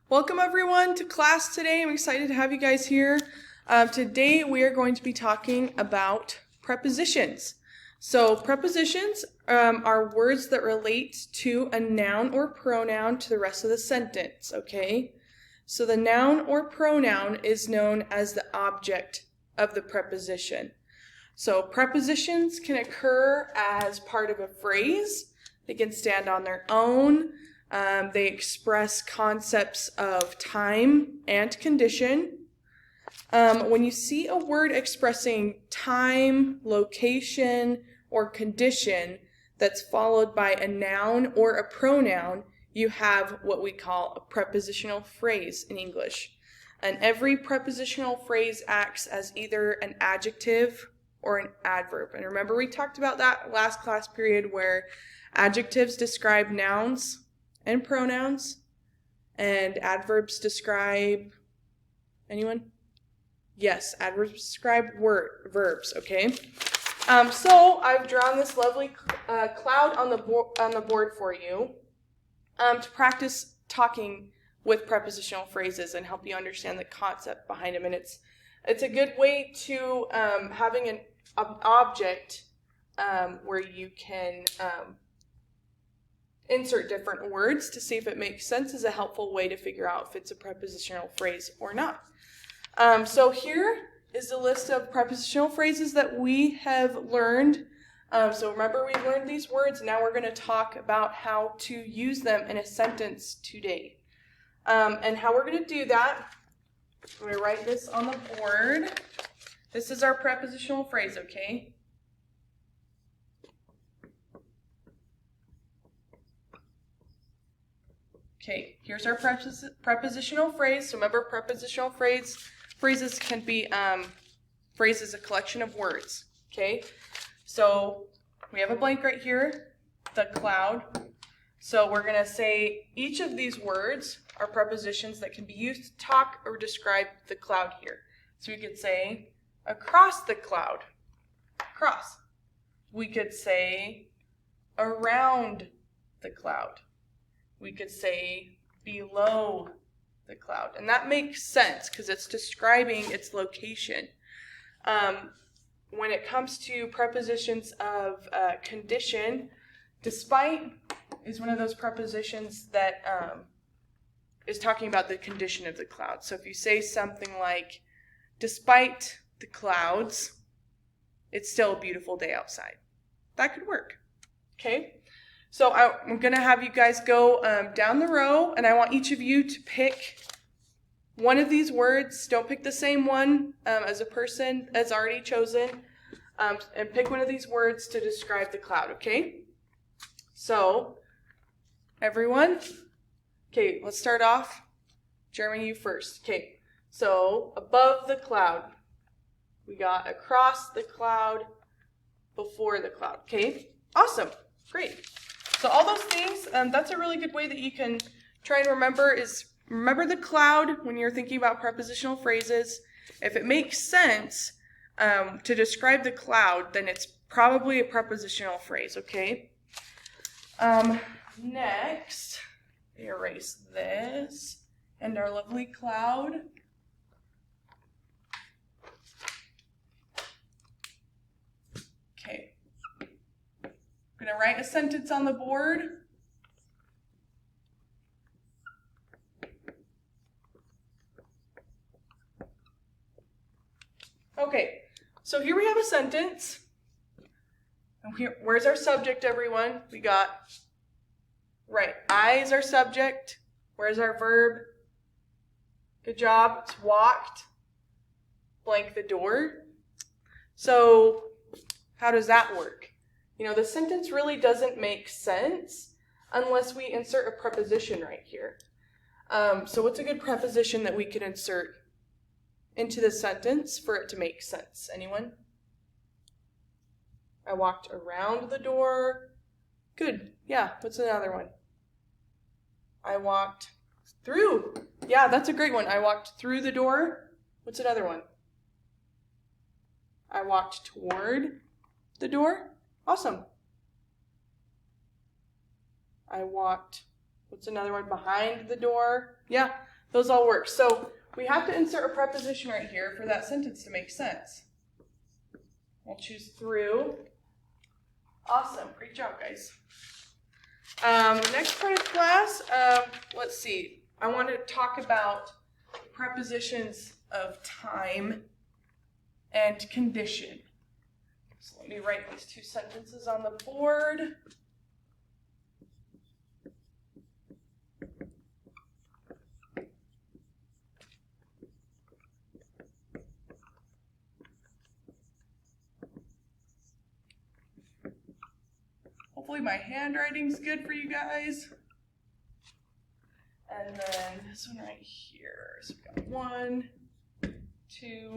Welcome everyone to class today. I'm excited to have you guys here. Today we are going to be talking about prepositions. So prepositions are words that relate to a noun or pronoun to the rest of the sentence, okay? So the noun or pronoun is known as the object of the preposition. So prepositions can occur as part of a phrase. They can stand on their own. They express concepts of time and condition. When you see a word expressing time, location, or condition that's followed by a noun or a pronoun, you have what we call a prepositional phrase in English. And every prepositional phrase acts as either an adjective or an adverb. And remember, we talked about that last class period where adjectives describe nouns and pronouns, and adverbs describe, anyone? Yes, adverbs describe verbs, okay? So I've drawn this lovely cloud on the board for you to practice talking with prepositional phrases and help you understand the concept behind them. And it's a good way to having an object where you can insert different words to see if it makes sense is a helpful way to figure out if it's a prepositional phrase or not. So here is the list of prepositional phrases that we have learned. So remember, we learned these words. Now we're going to talk about how to use them in a sentence today. And how we're going to do that, I'm going to write this on the board. This is our prepositional phrase, okay? Okay, here's our prepositional phrase. So remember, prepositional phrases can be phrases, a collection of words. Okay, so we have a blank right here, the cloud. So we're going to say each of these words are prepositions that can be used to talk or describe the cloud here. So we could say across the cloud, across. We could say around the cloud. We could say below the cloud. And that makes sense because it's describing its location. When it comes to prepositions of condition, despite is one of those prepositions that is talking about the condition of the cloud. So if you say something like, despite the clouds, it's still a beautiful day outside. That could work. Okay? So I'm going to have you guys go down the row, and I want each of you to pick one of these words. Don't pick the same one as a person has already chosen, and pick one of these words to describe the cloud, okay? So, everyone, okay, let's start off. Jeremy, you first. Okay, so above the cloud, we got across the cloud, before the cloud, okay? Awesome, great. So all those things, that's a really good way that you can try and remember the cloud when you're thinking about prepositional phrases. If it makes sense to describe the cloud, then it's probably a prepositional phrase, okay? Next, erase this and our lovely cloud. Okay. I'm going to write a sentence on the board. Okay, so here we have a sentence. And where's our subject, everyone? We got, right, I is our subject. Where's our verb? Good job, it's walked. Blank the door. So how does that work? You know, the sentence really doesn't make sense unless we insert a preposition right here. So what's a good preposition that we can insert into the sentence for it to make sense? Anyone? I walked around the door. Good. Yeah, what's another one? I walked through. Yeah, that's a great one. I walked through the door. What's another one? I walked toward the door. Awesome. I walked, what's another one? Behind the door. Yeah, Those all work. So we have to insert a preposition right here for that sentence to make sense. We'll choose through. Awesome. Great job, guys. Next part of class, let's see. I want to talk about prepositions of time and condition. So let me write these two sentences on the board. Hopefully my handwriting's good for you guys. And then this one right here. So we got 1, 2,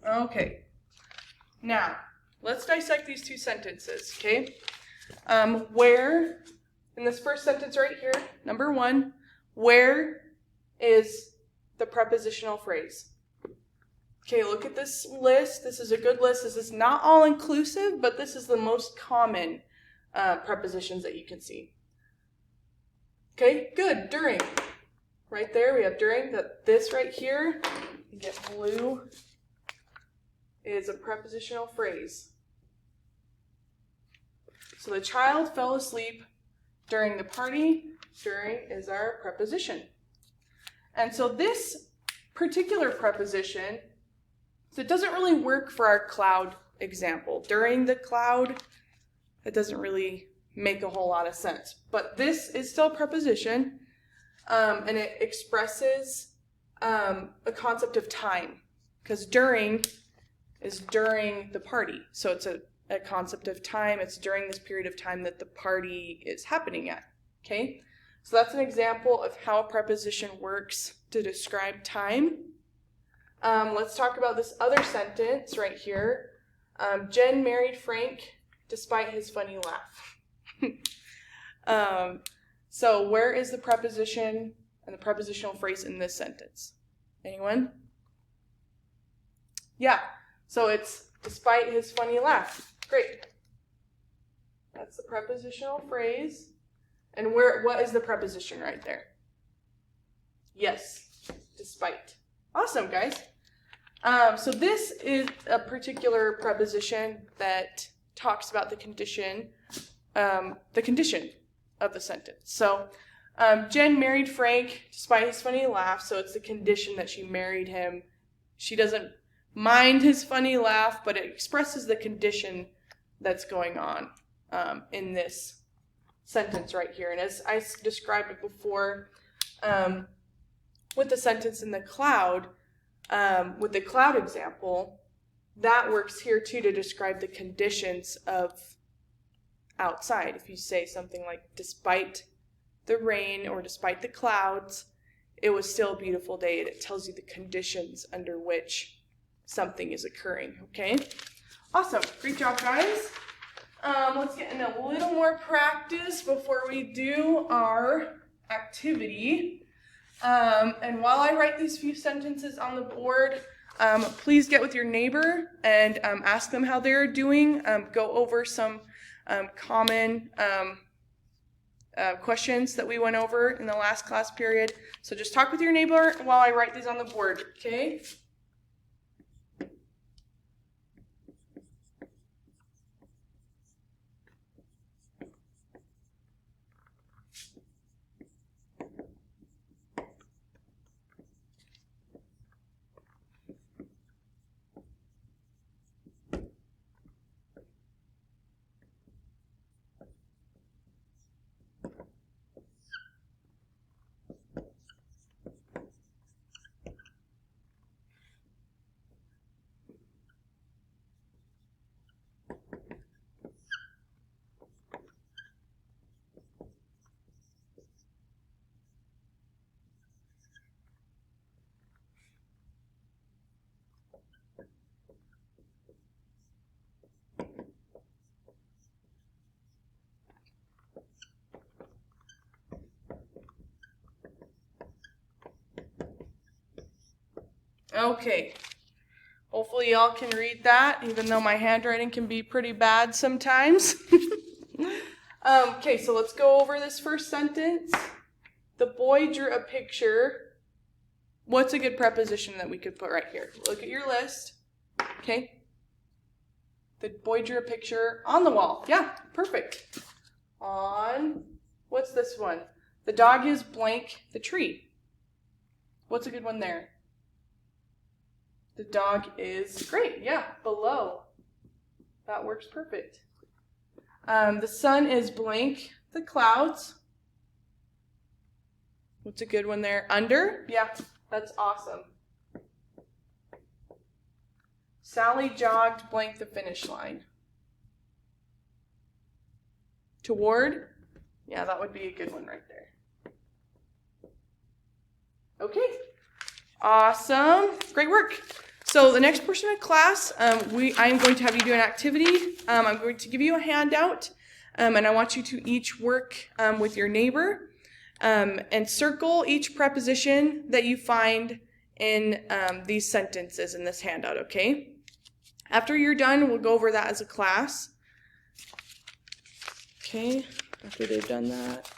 okay. Now, let's dissect these two sentences, okay? Where, in this first sentence right here, number 1, where is the prepositional phrase? Okay, look at this list. This is a good list. This is not all inclusive, but this is the most common prepositions that you can see. Okay, good. During. Right there, we have during. This right here, you get blue, is a prepositional phrase. So the child fell asleep during the party. During is our preposition. And so this particular preposition, so it doesn't really work for our cloud example. During the cloud, it doesn't really make a whole lot of sense. But this is still a preposition, and it expresses a concept of time. Because during is during the party. So it's a concept of time. It's during this period of time that the party is happening at. Okay? So that's an example of how a preposition works to describe time. Let's talk about this other sentence right here. Jen married Frank despite his funny laugh. So where is the preposition and the prepositional phrase in this sentence? Anyone? Yeah. So it's despite his funny laugh. Great. That's the prepositional phrase. And what is the preposition right there? Yes, despite. Awesome, guys. So this is a particular preposition that talks about the condition of the sentence. So Jen married Frank despite his funny laugh. So it's the condition that she married him. She doesn't mind his funny laugh, but it expresses the condition that's going on in this sentence right here. And as I described it before, with the sentence in the cloud, with the cloud example, that works here too to describe the conditions of outside. If you say something like, despite the rain or despite the clouds, it was still a beautiful day. And it tells you the conditions under which something is occurring, okay? Awesome. Great job, guys. Let's get in a little more practice before we do our activity. And while I write these few sentences on the board, please get with your neighbor and ask them how they're doing. Go over some common questions that we went over in the last class period. So just talk with your neighbor while I write these on the board, okay? Okay. Hopefully y'all can read that, even though my handwriting can be pretty bad sometimes. Okay, so let's go over this first sentence. The boy drew a picture. What's a good preposition that we could put right here? Look at your list. Okay. The boy drew a picture on the wall. Yeah, perfect. On, what's this one? The dog is blank the tree. What's a good one there? The dog is great. Yeah, below. That works perfect. The sun is blank the clouds. What's a good one there? Under? Yeah, that's awesome. Sally jogged blank the finish line. Toward? Yeah, that would be a good one right there. Okay. Awesome. Great work. So the next portion of class, I'm going to have you do an activity. I'm going to give you a handout, and I want you to each work with your neighbor and circle each preposition that you find in these sentences in this handout, okay? After you're done, we'll go over that as a class. Okay, after they've done that.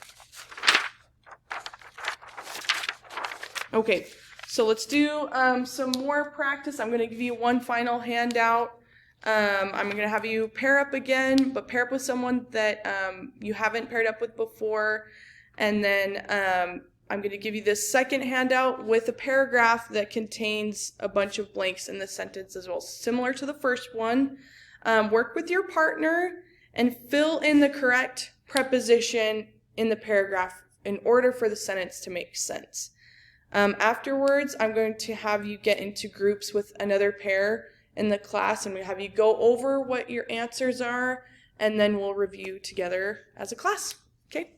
Okay. So let's do some more practice. I'm going to give you one final handout. I'm going to have you pair up again, but pair up with someone that you haven't paired up with before. And then I'm going to give you this second handout with a paragraph that contains a bunch of blanks in the sentence as well. Similar to the first one. Work with your partner and fill in the correct preposition in the paragraph in order for the sentence to make sense. Afterwards, I'm going to have you get into groups with another pair in the class, and we have you go over what your answers are, and then we'll review together as a class. Okay?